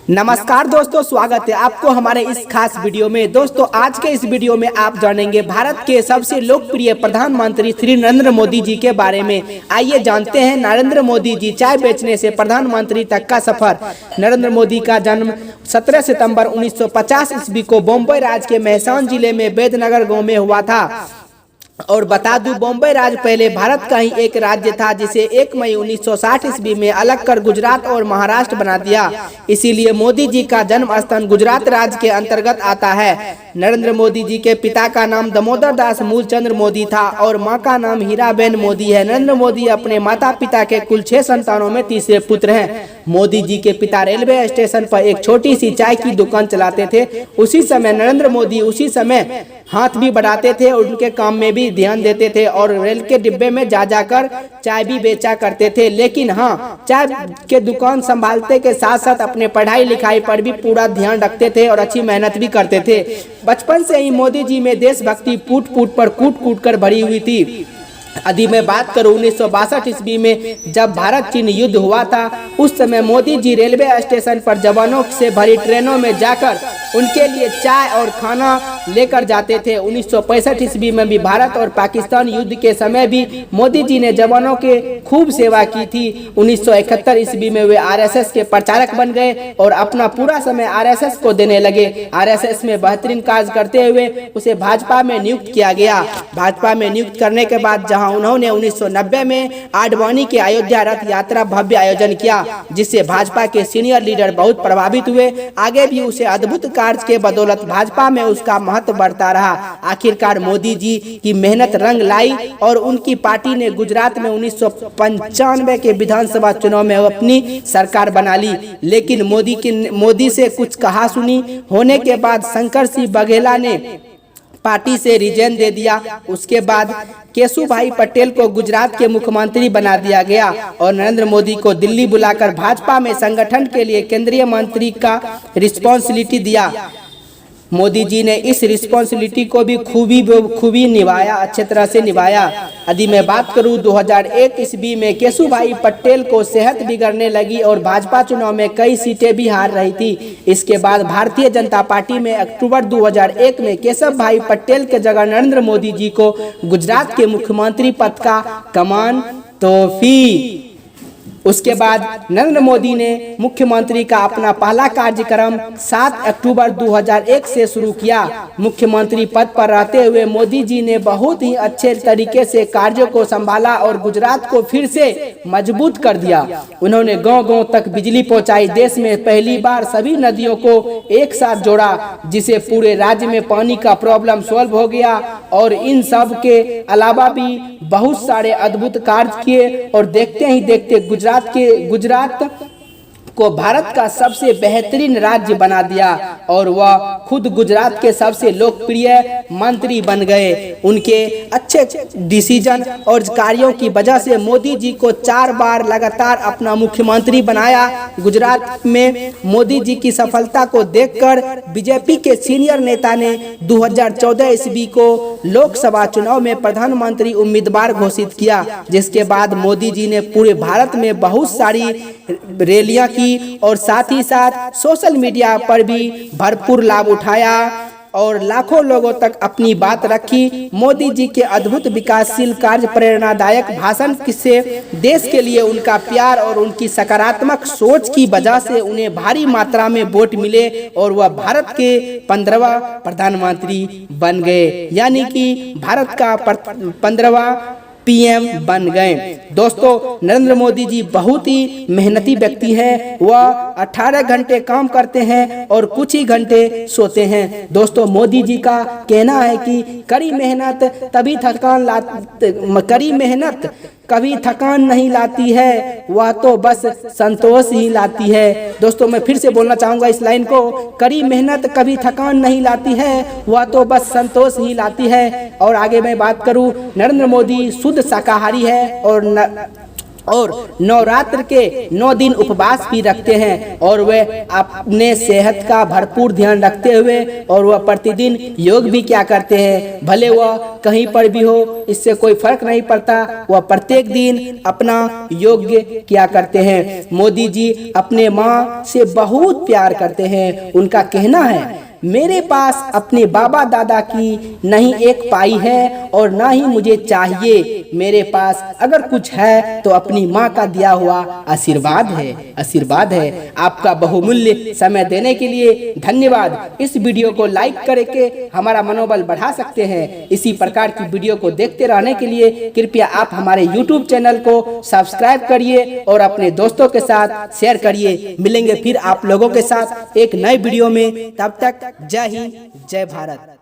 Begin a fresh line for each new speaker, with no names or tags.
नमस्कार दोस्तों, स्वागत है आपको हमारे इस खास वीडियो में। दोस्तों, आज के इस वीडियो में आप जानेंगे भारत के सबसे लोकप्रिय प्रधानमंत्री श्री नरेंद्र मोदी जी के बारे में। आइए जानते हैं नरेंद्र मोदी जी चाय बेचने से प्रधानमंत्री तक का सफर। नरेंद्र मोदी का जन्म 17 सितंबर 1950 ईस्वी को बम्बई राज्य के मेहसान जिले में बैद्यनगर गाँव में हुआ था। और बता दूं, बॉम्बे राज्य पहले भारत का ही एक राज्य था, जिसे 1 मई 1960 ईस्वी में अलग कर गुजरात और महाराष्ट्र बना दिया। इसीलिए मोदी जी का जन्म स्थान गुजरात राज्य के अंतर्गत आता है। नरेंद्र मोदी जी के पिता का नाम दामोदर दास मूलचंद्र मोदी था और मां का नाम हीराबेन मोदी है। नरेंद्र मोदी अपने माता पिता के कुल 6 संतानों में तीसरे पुत्र हैं। मोदी जी के पिता रेलवे स्टेशन पर एक छोटी सी चाय की दुकान चलाते थे। उसी समय नरेंद्र मोदी हाथ भी बढ़ाते थे और उनके काम में भी ध्यान देते थे और रेल के डिब्बे में जा जाकर चाय भी बेचा करते थे। लेकिन हाँ, चाय के दुकान संभालते के साथ साथ अपने पढ़ाई लिखाई पर भी पूरा ध्यान रखते थे और अच्छी मेहनत भी करते थे। बचपन से ही मोदी जी में देशभक्ति कूट कूट कर भरी हुई थी। यदि मैं बात करूं 1962 ईस्वी में जब भारत चीन युद्ध हुआ था, उस समय मोदी जी रेलवे स्टेशन पर जवानों से भरी ट्रेनों में जाकर उनके लिए चाय और खाना लेकर जाते थे। 1965 ईस्वी में भी भारत और पाकिस्तान युद्ध के समय भी मोदी जी ने जवानों के खूब सेवा की थी। 1971 ईस्वी में वे आरएसएस के प्रचारक बन गए और अपना पूरा समय आरएसएस को देने लगे। आरएसएस में बेहतरीन कार्य करते हुए उसे भाजपा में नियुक्त किया गया। भाजपा में नियुक्त करने के बाद जहां उन्होंने 1990 में आडवाणी के अयोध्या रथ यात्रा भव्य आयोजन किया, जिससे भाजपा के सीनियर लीडर बहुत प्रभावित हुए। आगे भी उसे अद्भुत कार्य के बदौलत भाजपा में उसका महत्व बढ़ता रहा। आखिरकार मोदी जी की मेहनत रंग लाई और उनकी पार्टी ने गुजरात में 1995 के विधानसभा चुनाव में अपनी सरकार बना ली। लेकिन मोदी से कुछ कहा सुनी होने के बाद शंकर सिंह बघेला ने पार्टी से रिजाइन दे दिया। उसके बाद केशुभाई पटेल को गुजरात के मुख्यमंत्री बना दिया गया और नरेंद्र मोदी को दिल्ली बुलाकर भाजपा में संगठन के लिए केंद्रीय मंत्री का रिस्पॉन्सिबिलिटी दिया। मोदी जी ने इस रिस्पॉन्सिबिलिटी को भी खूबी निभाया, अच्छे तरह से निभाया। यदि मैं बात करूं 2001 ईस्वी में केशुभाई पटेल को सेहत बिगड़ने लगी और भाजपा चुनाव में कई सीटें भी हार रही थी। इसके बाद भारतीय जनता पार्टी में अक्टूबर 2001 में केशव भाई पटेल के जगह नरेंद्र मोदी जी को गुजरात के मुख्यमंत्री पद का कमान तोहफी। उसके बाद नरेंद्र मोदी ने मुख्यमंत्री का अपना पहला कार्यक्रम 7 अक्टूबर 2001 से शुरू किया। मुख्यमंत्री पद पर रहते हुए मोदी जी ने बहुत ही अच्छे तरीके से कार्यों को संभाला और गुजरात को फिर से मजबूत कर दिया। उन्होंने गांव-गांव तक बिजली पहुंचाई। देश में पहली बार सभी नदियों को एक साथ जोड़ा, जिसे पूरे राज्य में पानी का प्रॉब्लम सॉल्व हो गया। और इन सब के अलावा भी बहुत सारे अद्भुत कार्य किए और देखते ही देखते गुजरात को भारत का सबसे बेहतरीन राज्य बना दिया और वह खुद गुजरात के सबसे लोकप्रिय मंत्री बन गए। उनके अच्छे डिसीजन और कार्यों की वजह से मोदी जी को 4 बार लगातार अपना मुख्यमंत्री बनाया। गुजरात में मोदी जी की सफलता को देखकर बीजेपी के सीनियर नेता ने 2014 ईस्वी को लोकसभा चुनाव में प्रधानमंत्री उम्मीदवार घोषित किया, जिसके बाद मोदी जी ने पूरे भारत में बहुत सारी रैलियां की और साथ ही साथ सोशल मीडिया पर भी भरपूर लाभ उठाया और लाखों लोगों तक अपनी बात रखी। मोदी जी के अद्भुत विकासशील कार्य, प्रेरणादायक भाषण से देश के लिए उनका प्यार और उनकी सकारात्मक सोच की वजह से उन्हें भारी मात्रा में वोट मिले और वह भारत के 15वां प्रधानमंत्री बन गए, यानी कि भारत का 15वां पीएम बन गए। दोस्तों, नरेंद्र मोदी जी बहुत ही मेहनती व्यक्ति हैं। वह 18 घंटे काम करते हैं और कुछ ही घंटे सोते हैं। दोस्तों, मोदी जी का कहना है कि कड़ी मेहनत कभी थकान नहीं लाती है, वह तो बस संतोष ही लाती है। दोस्तों, मैं फिर से बोलना चाहूँगा इस लाइन को, कड़ी मेहनत कभी थकान नहीं लाती है, वह तो बस संतोष ही लाती है। और आगे मैं बात करूँ, नरेंद्र मोदी शुद्ध शाकाहारी है और और नवरात्र के 9 दिन उपवास भी रखते हैं और वे अपने सेहत का भरपूर ध्यान रखते हुए और वह प्रतिदिन योग भी क्या करते हैं। भले वह कहीं पर भी हो, इससे कोई फर्क नहीं पड़ता, वह प्रत्येक दिन अपना योग क्या करते हैं। मोदी जी अपने माँ से बहुत प्यार करते हैं। उनका कहना है, मेरे पास अपने बाबा दादा की नहीं एक पाई है और ना ही मुझे चाहिए। मेरे पास अगर कुछ है तो अपनी माँ का दिया हुआ आशीर्वाद है। आपका बहुमूल्य समय देने के लिए धन्यवाद। इस वीडियो को लाइक करके हमारा मनोबल बढ़ा सकते हैं। इसी प्रकार की वीडियो को देखते रहने के लिए कृपया आप हमारे YouTube चैनल को सब्सक्राइब करिए और अपने दोस्तों के साथ शेयर करिए। मिलेंगे फिर आप लोगों के साथ एक नए वीडियो में, तब तक जय हिंद, जय भारत।